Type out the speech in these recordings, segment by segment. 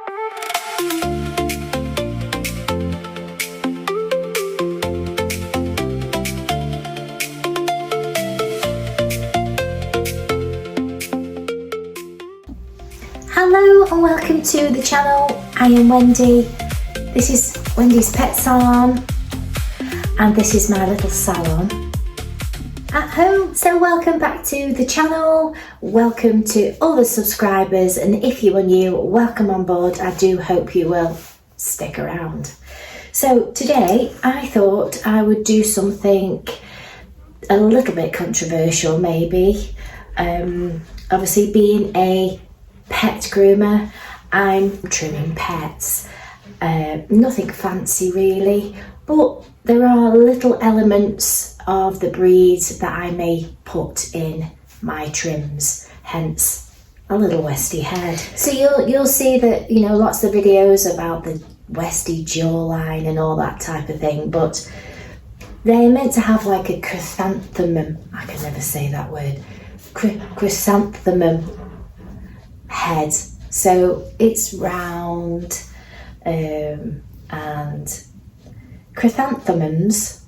Hello and welcome to the channel. I am Wendy. This is Wendy's Pet Salon and this is my little salon at home. So welcome back to the channel. Welcome to all the subscribers, and if you are new, welcome on board. I do hope you will stick around. So today I thought I would do something a little bit controversial maybe. Obviously being a pet groomer, I'm trimming pets. Nothing fancy really, but there are little elements of the breed that I may put in my trims, hence a little Westie head. So you'll see that, you know, lots of videos about the Westie jawline and all that type of thing, but they're meant to have like a chrysanthemum, I can never say that word, chrysanthemum head. So it's round, and chrysanthemums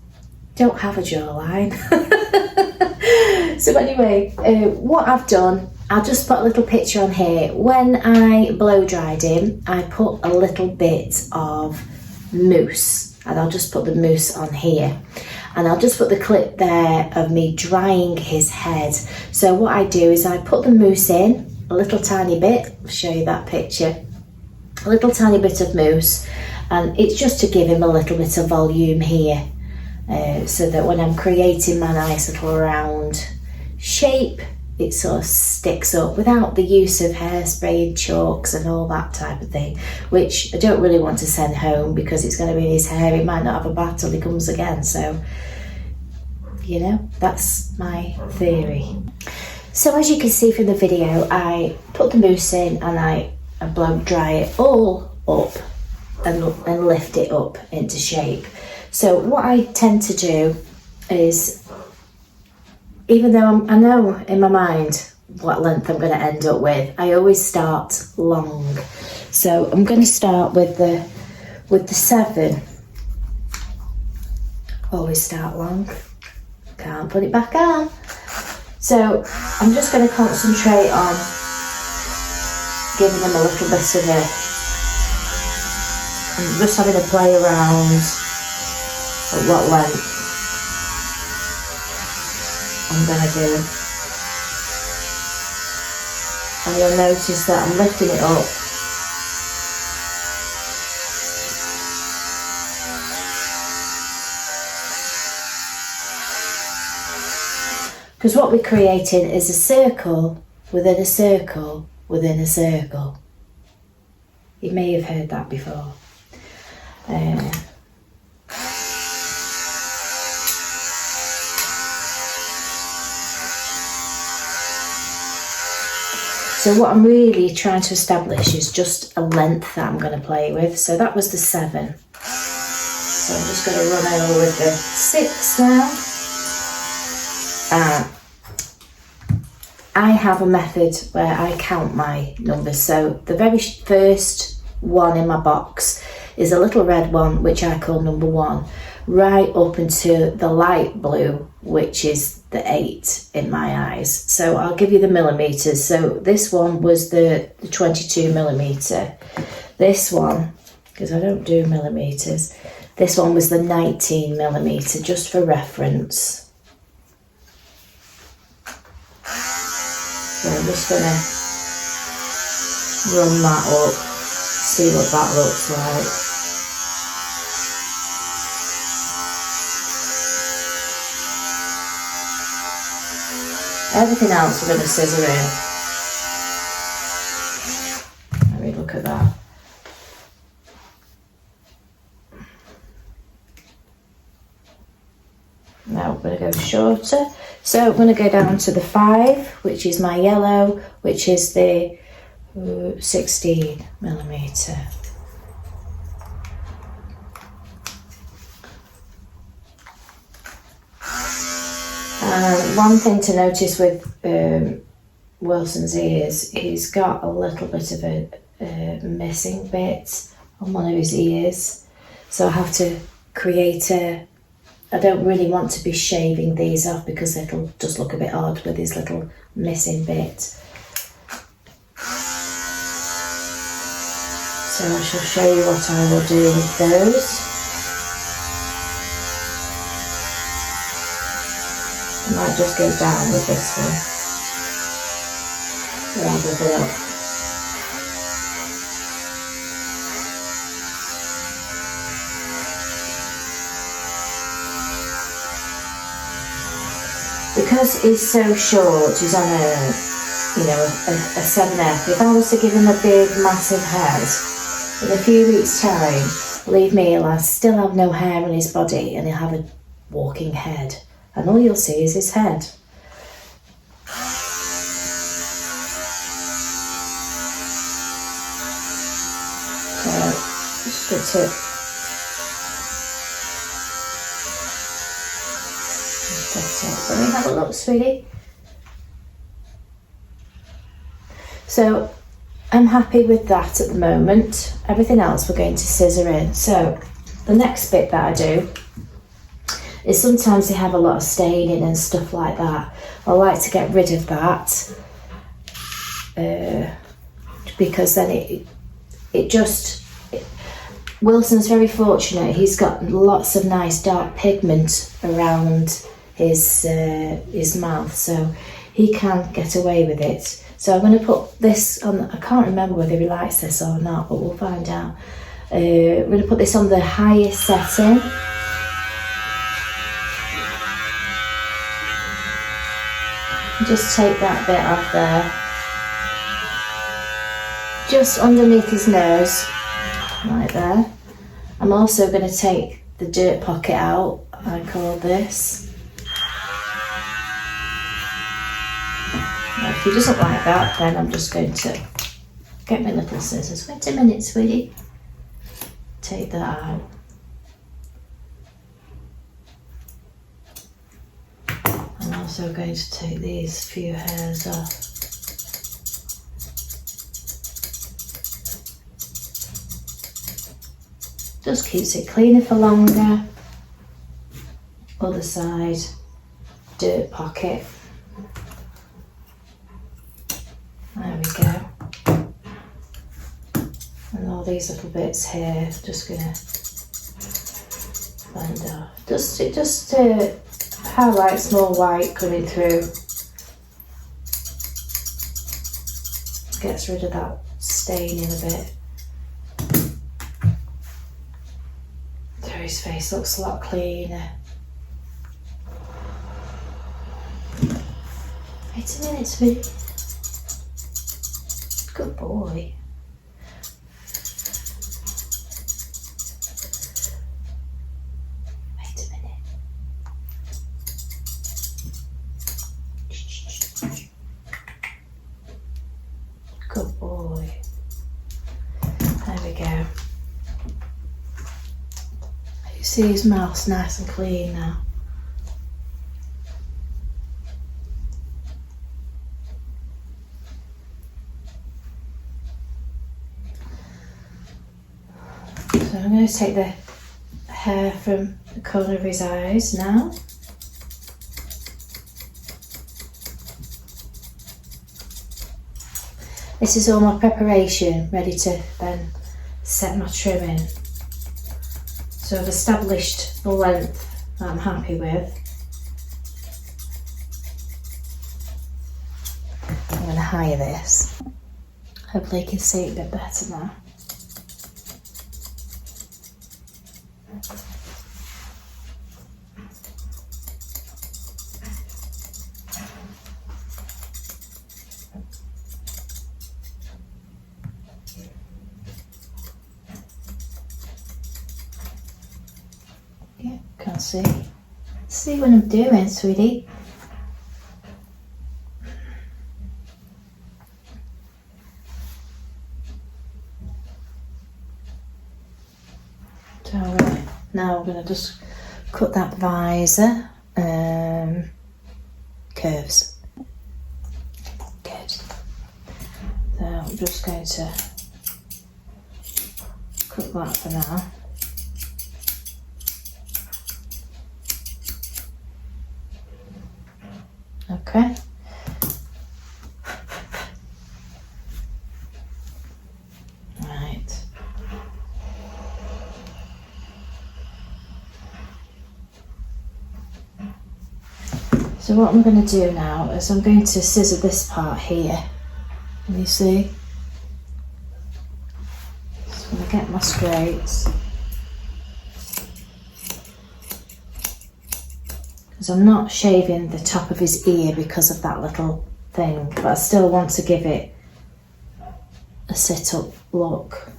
don't have a jawline. So anyway, what I've done, I'll just put a little picture on here. When I blow dried him, I put a little bit of mousse, and I'll just put the mousse on here, and I'll just put the clip there of me drying his head. So what I do is I put the mousse in, a little tiny bit, I'll show you that picture, a little tiny bit of mousse, and it's just to give him a little bit of volume here, so that when I'm creating my nice little round shape, it sort of sticks up without the use of hairspray and chalks and all that type of thing, which I don't really want to send home because it's going to be in his hair. He might not have a bath till he comes again, so you know, that's my theory. So as you can see from the video, I put the mousse in and I blow dry it all up and lift it up into shape. So what I tend to do is, even though I know in my mind what length I'm going to end up with, I always start long. So I'm going to start with the 7. Always start long. Can't put it back on. So I'm just going to concentrate on giving them a little bit of I'm just having a play around at what length I'm going to do. And you'll notice that I'm lifting it up. Because what we're creating is a circle within a circle within a circle. You may have heard that before. So what I'm really trying to establish is just a length that I'm going to play with. So that was the 7. So I'm just going to run over with the 6 now. I have a method where I count my numbers. So the very first one in my box is a little red one, which I call number 1, right up into the light blue, which is the 8 in my eyes. So I'll give you the millimeters. So this one was the 22 millimeter. This one, because I don't do millimeters, this one was the 19 millimeter, just for reference. So I'm just going to run that up, see what that looks like. Everything else we're going to scissor in. Let me look at that. Now we're going to go shorter. So I'm going to go down to the 5, which is my yellow, which is the 16 millimeter. One thing to notice with Wilson's ears, he's got a little bit of a missing bit on one of his ears. So I have to create I don't really want to be shaving these off because it'll just look a bit odd with his little missing bit. So I shall show you what I will do with those. I might just go down with this one rather than up. Because he's so short, he's on a 7F. If I was to give him a big, massive head, in a few weeks' time, believe me, he'll still have no hair on his body and he'll have a walking head. And all you'll see is his head. So, just get it. Let me have a look, sweetie. So I'm happy with that at the moment. Everything else we're going to scissor in. So the next bit that I do is sometimes they have a lot of staining and stuff like that. I like to get rid of that because then Wilson's very fortunate. He's got lots of nice dark pigment around his mouth, so he can get away with it. So I'm going to put this on, I can't remember whether he likes this or not, but we'll find out. We're going to put this on the highest setting. Just take that bit off there. Just underneath his nose, right there. I'm also going to take the dirt pocket out, I call this. Now, if he doesn't like that, then I'm just going to get my little scissors. Wait a minute, sweetie. Take that out. I'm also going to take these few hairs off. Just keeps it cleaner for longer. Other side, dirt pocket. There we go. And all these little bits here, just gonna blend off. Just highlight small white coming through. Gets rid of that staining a bit. So his face looks a lot cleaner. Wait a minute, sweetie. Good boy. Wait a minute. Good boy. There we go. You see his mouth's nice and clean now. So I'm going to take the hair from the corner of his eyes now. This is all my preparation, ready to then set my trim in. So I've established the length that I'm happy with. I'm going to hire this. Hopefully you can see it a bit better now. Yeah, can't see. See what I'm doing, sweetie. So now we're going to just cut that visor curves. Good. So I'm just going to cut that for now. Okay. Right. So what I'm going to do now is I'm going to scissor this part here. Can you see? Just going to get my scrapes. Because I'm not shaving the top of his ear because of that little thing, but I still want to give it a sit-up look.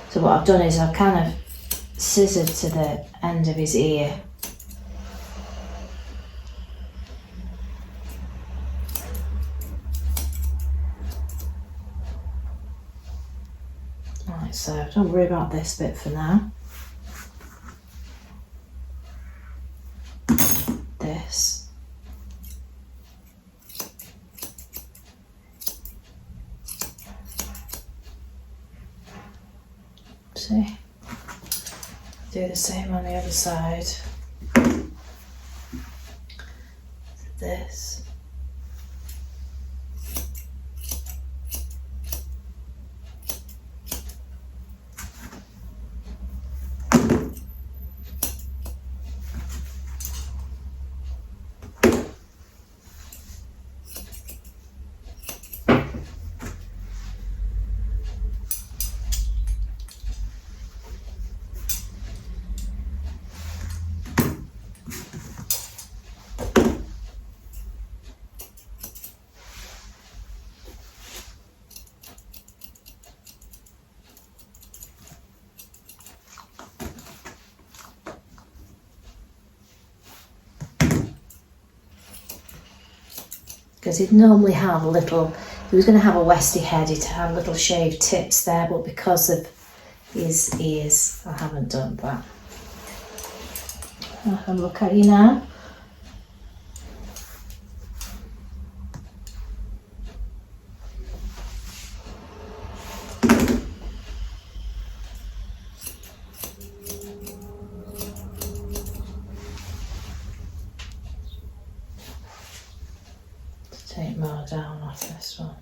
So what I've done is I've kind of scissored to the end of his ear. Right, so don't worry about this bit for now. This. See? Do the same on the other side. This. Because he'd normally have a little, if he was going to have a Westie head, he'd have little shaved tips there, but because of his ears, I haven't done that. I'll have a look at you now. Take more down off this one.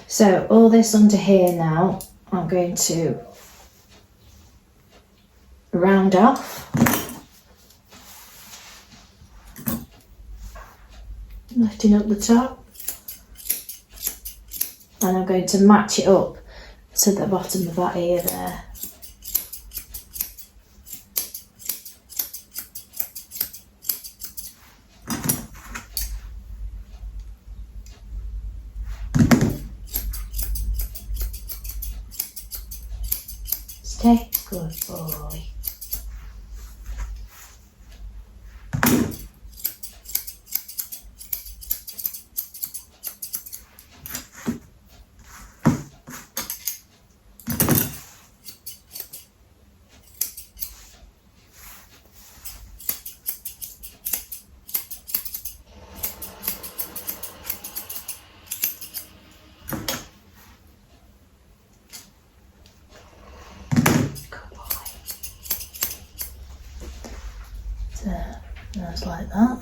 So all this under here now, I'm going to round off. Lifting up the top, and I'm going to match it up to the bottom of that ear there. Stay, good boy. Just like that.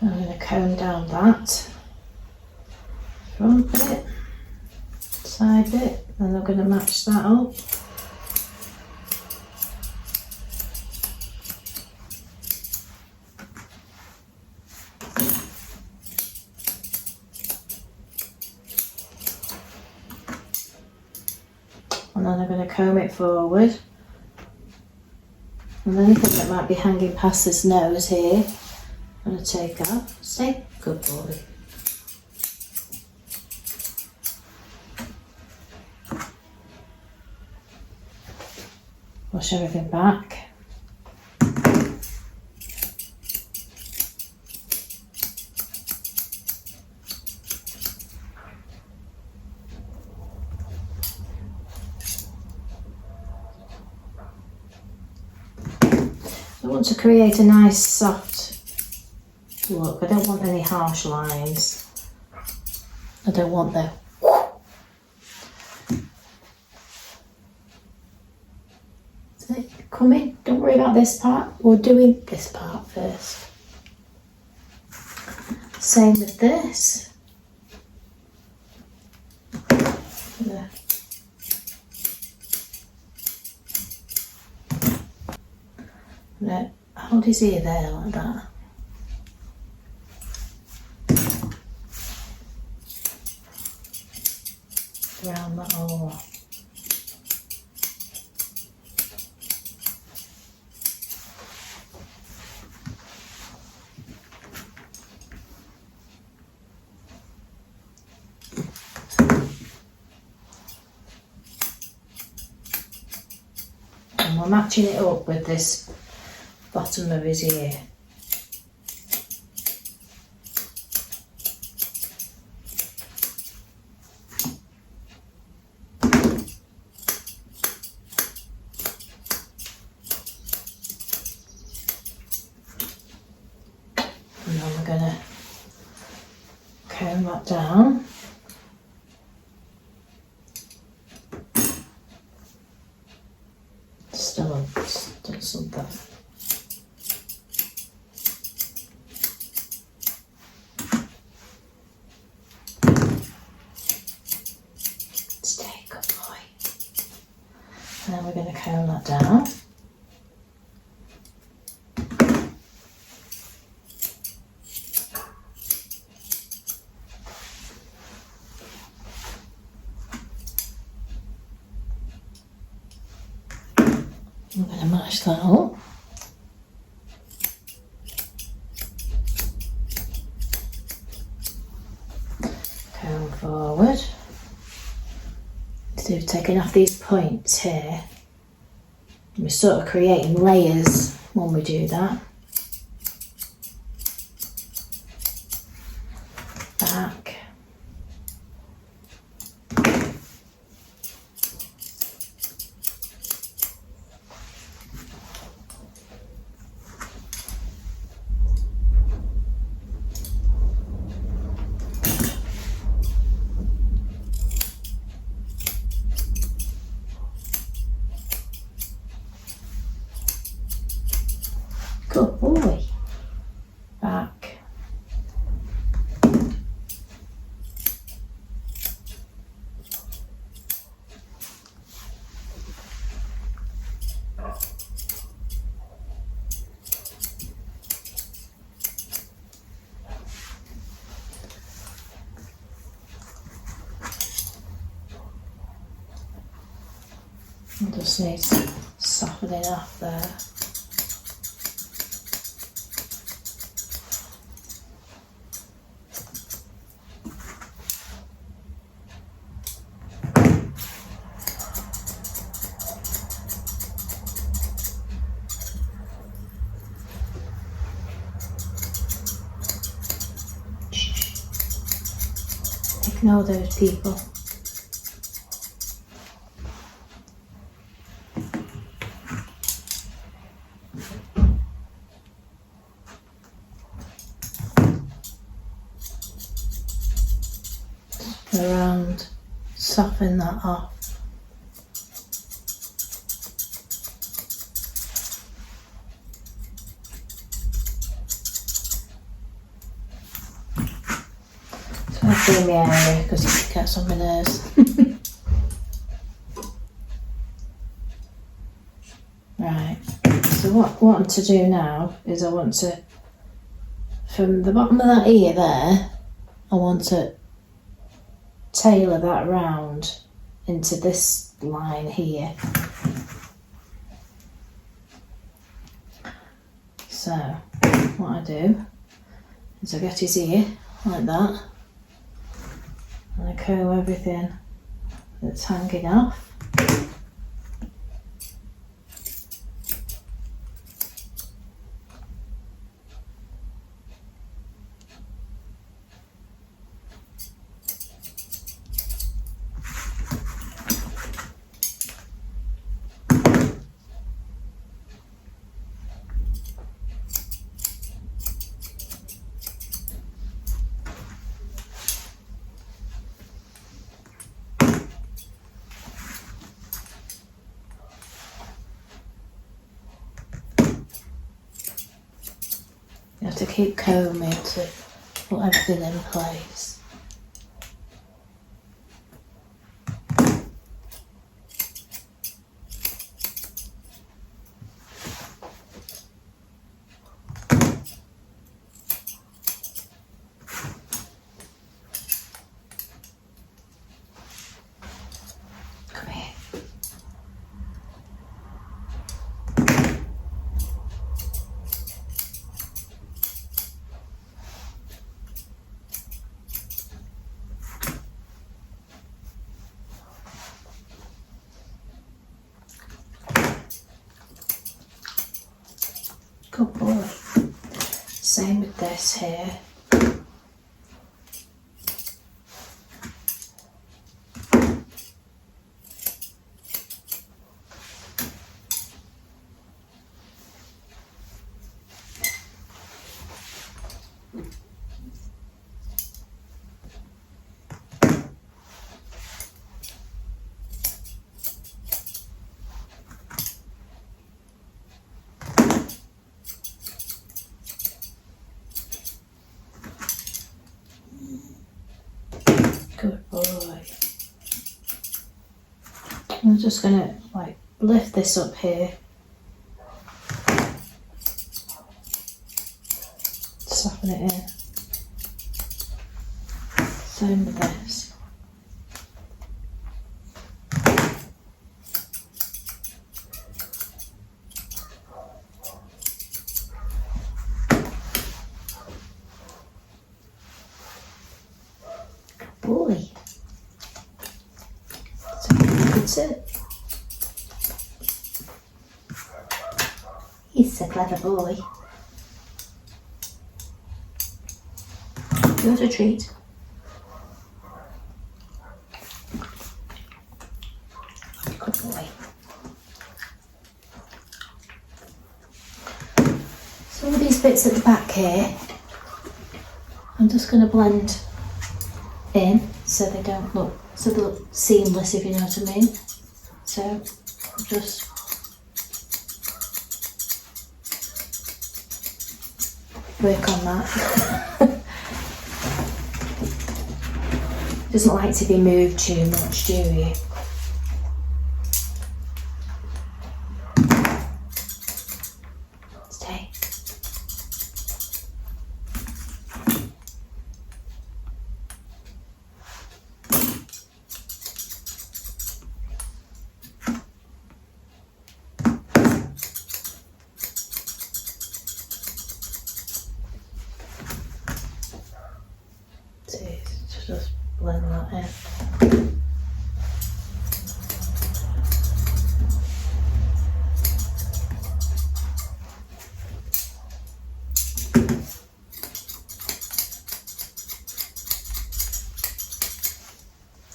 I'm going to comb down that front bit, side bit, and I'm going to match that up. And then I'm going to comb it forward. And anything that might be hanging past his nose here, I'm going to take off. See? Good boy. push everything back. I want to create a nice soft look. I don't want any harsh lines. I don't want the come in, don't worry about this part. We're doing this part first. Same with this. There. Right, hold his ear there like that. Around that hole. And we're matching it up with this bottom of his ear. And then we're going to comb that down. Still something. Stay, good boy. And then we're going to comb that down. I'm going to match that up. Comb forward. So we've taken off these points here. We're sort of creating layers when we do that. Back. Good boy. Back. It just needs softening off there. Ignore those people. Around, soften that off. In the area because it gets on my nerves. Right, so what I want to do now is I want to, from the bottom of that ear there, I want to tailor that round into this line here. So what I do is I get his ear like that. And I comb everything that's hanging off. to keep combing to put everything in place. Good boy. Same with this here. Good boy. I'm just gonna like lift this up here. Soften it in. Same with this. Boy. So good sit. He's a clever boy. You're a treat. Good boy. So all these bits at the back here, I'm just going to blend in so they don't look, so they look seamless, if you know what I mean. So just work on that. Doesn't like to be moved too much, do you? Stay. Just blend that in.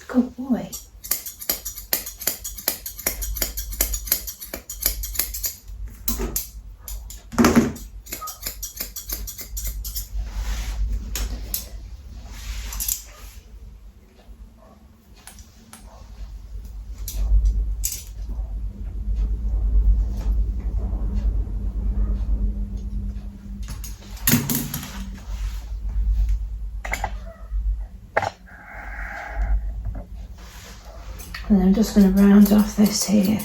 Good boy. And I'm just going to round off this here.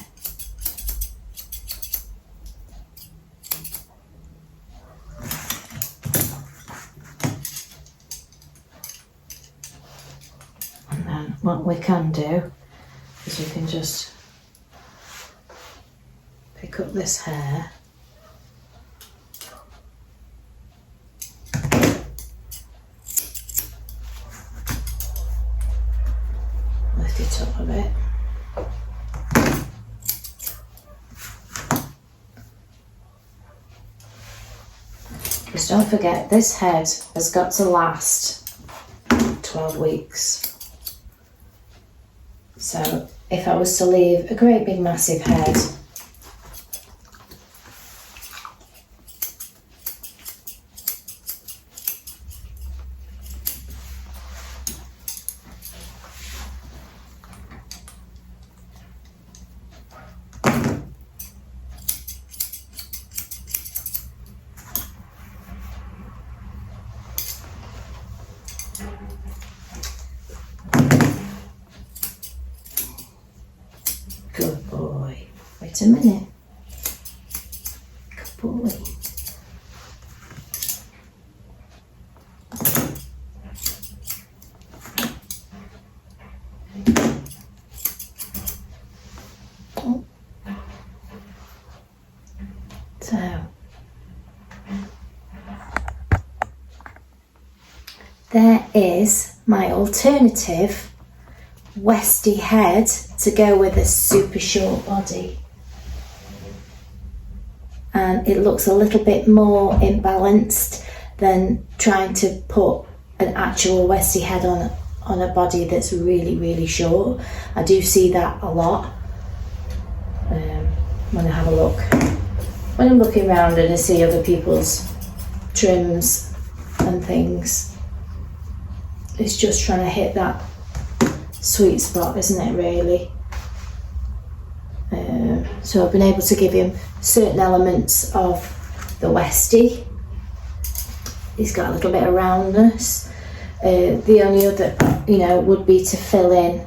And then what we can do is we can just pick up this hair. Lift it up a bit. Because don't forget, this head has got to last 12 weeks. So if I was to leave a great big massive head, Good boy. Wait a minute. Good boy. Oh. So there is my alternative Westie head to go with a super short body, and it looks a little bit more imbalanced than trying to put an actual Westie head on a body that's really short. I do see that a lot when I have a look, when I'm looking around and I see other people's trims and things. It's just trying to hit that sweet spot, isn't it, really? So I've been able to give him certain elements of the Westie. He's got a little bit of roundness. The only other, would be to fill in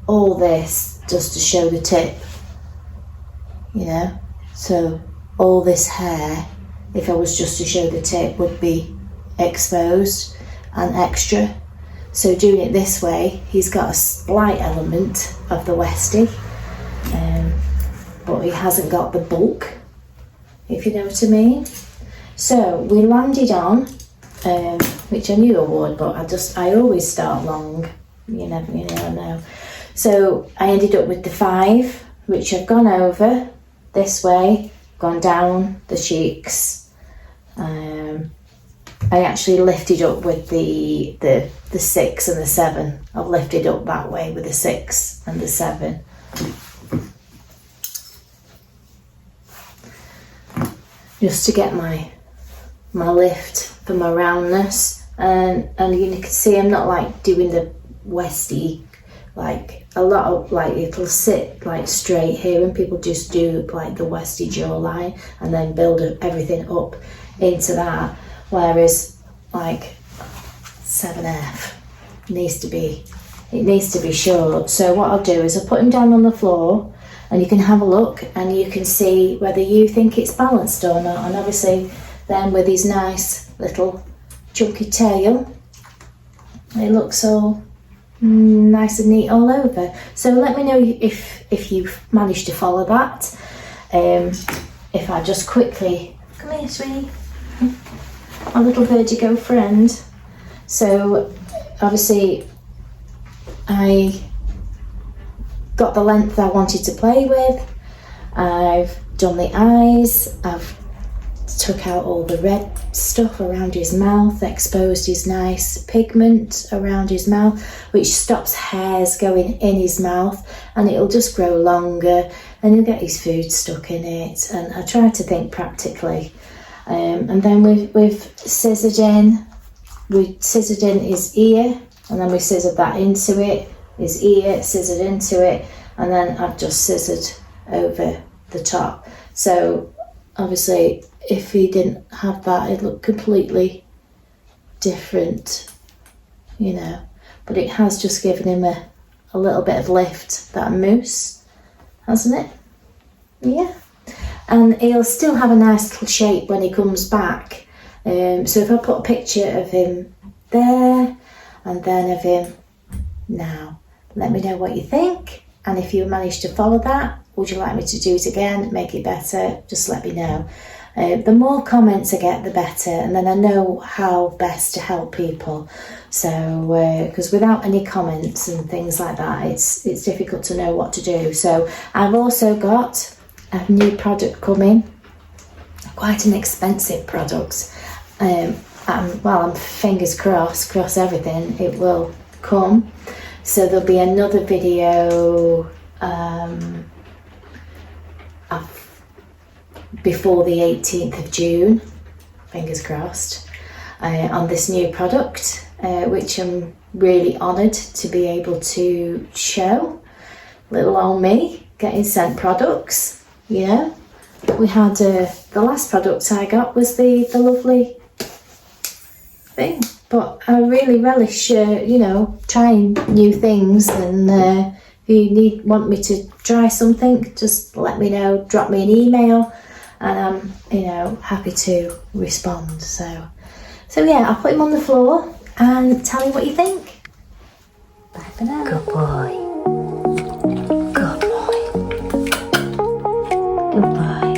all this just to show the tip, So all this hair, if I was just to show the tip, would be exposed and extra. So doing it this way, he's got a slight element of the Westie, but he hasn't got the bulk, if you know what I mean. So we landed on, which I knew I would, but I always start long. You never know. So I ended up with the 5, which I've gone over this way, gone down the cheeks. I actually lifted up with the 6 and the 7. I've lifted up that way with the 6 and the 7. Just to get my lift for my roundness, and you can see I'm not like doing the Westie, like a lot of like it'll sit like straight here, and people just do like the Westie jawline and then build everything up into that. Whereas like 7F needs to be short. So what I'll do is I'll put him down on the floor, and you can have a look and you can see whether you think it's balanced or not. And obviously then with his nice little chunky tail, it looks all nice and neat all over. So let me know if you've managed to follow that. If I just quickly, come here sweetie, my little vertigo friend. So obviously I got the length I wanted to play with. I've done the eyes, I've took out all the red stuff around his mouth, exposed his nice pigment around his mouth, which stops hairs going in his mouth, and it'll just grow longer and he'll get his food stuck in it. And I try to think practically. And then we've scissored in his ear, and then we scissored that into it, his ear, scissored into it, and then I've just scissored over the top. So obviously if he didn't have that, it'd look completely different, but it has just given him a little bit of lift, that mousse, hasn't it? Yeah. And he'll still have a nice little shape when he comes back. So if I put a picture of him there and then of him now, let me know what you think. And if you managed to follow that, would you like me to do it again, make it better? Just let me know. The more comments I get, the better, and then I know how best to help people. So, because without any comments and things like that, it's difficult to know what to do. So I've also got a new product coming, quite an expensive product. I'm fingers cross everything, it will come. So there'll be another video before the 18th of June, fingers crossed, on this new product, which I'm really honoured to be able to show. Little old me getting sent products, We had the last product I got was the lovely thing, but I really relish trying new things and you want me to try something, just let me know, drop me an email, and I'm, you know, happy to respond. So yeah, I'll put him on the floor and tell me what you think. Bye for now. Good boy. Good boy. Good boy.